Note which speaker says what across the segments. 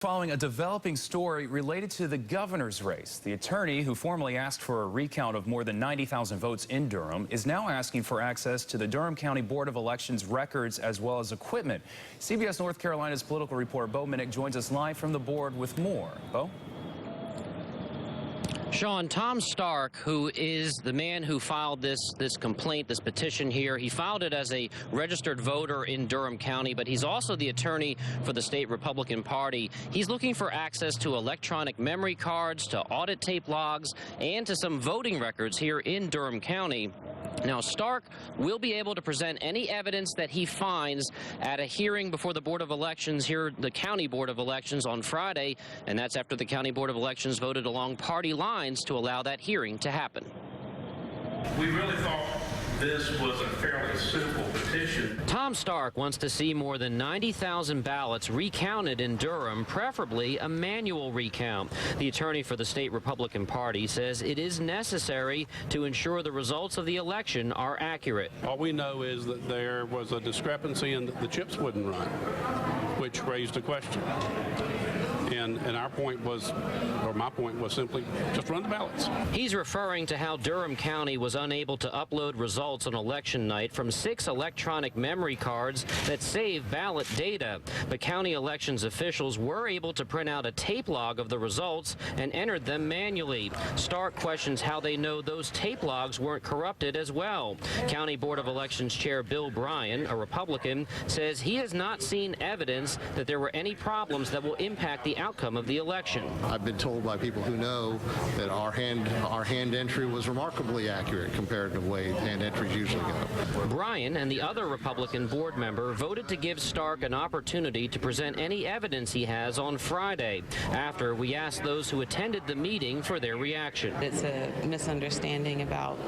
Speaker 1: Following a developing story related to the governor's race, the attorney who formerly asked for a recount of more than 90,000 votes in Durham is now asking for access to the Durham County Board of Elections records as well as equipment. CBS North Carolina's political reporter Bo Minnick joins us live from the board with more. Bo?
Speaker 2: Sean, Tom Stark, who is the man who filed this complaint, this petition here, he filed it as a registered voter in Durham County, but he's also the attorney for the state Republican Party. He's looking for access to electronic memory cards, to audit tape logs, and to some voting records here in Durham County. Now, Stark will be able to present any evidence that he finds at a hearing before the Board of Elections here, the County Board of Elections, on Friday, and that's after the County Board of Elections voted along party lines to allow that hearing to happen.
Speaker 3: We really thought this was a fairly simple petition.
Speaker 2: Tom Stark wants to see more than 90,000 ballots recounted in Durham, preferably a manual recount. The attorney for the state Republican Party says it is necessary to ensure the results of the election are accurate.
Speaker 4: All we know is that there was a discrepancy and the chips wouldn't run, which raised a question. And our point was, or my point was simply, just run the ballots.
Speaker 2: He's referring to how Durham County was unable to upload results on election night from 6 electronic memory cards that save ballot data. But county elections officials were able to print out a tape log of the results and entered them manually. Stark questions how they know those tape logs weren't corrupted as well. County Board of Elections Chair Bill Bryan, a Republican, says he has not seen evidence that there were any problems that will impact the outcome of the election.
Speaker 5: I've been told by people who know that our hand entry was remarkably accurate compared to the way hand entries usually go.
Speaker 2: Bryan and the other Republican board member voted to give Stark an opportunity to present any evidence he has on Friday, after we asked those who attended the meeting for their reaction.
Speaker 6: It's a misunderstanding about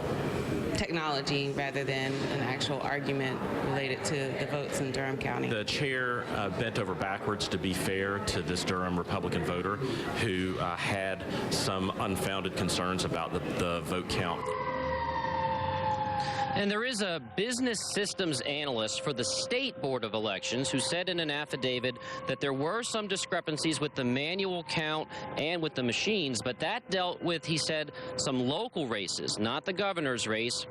Speaker 6: technology rather than an actual argument related to the votes in Durham County.
Speaker 7: The chair bent over backwards to be fair to this Durham Republican voter who had some unfounded concerns about the vote count.
Speaker 2: And there is a business systems analyst for the State Board of Elections who said in an affidavit that there were some discrepancies with the manual count and with the machines, but that dealt with, he said, some local races, not the governor's race.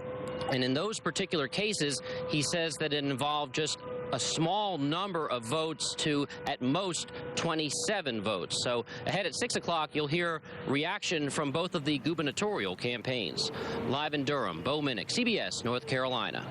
Speaker 2: And in those particular cases, he says that it involved just a small number of votes to, at most, 27 votes. So ahead at 6 o'clock, you'll hear reaction from both of the gubernatorial campaigns. Live in Durham, Bo Minnick, CBS North Carolina.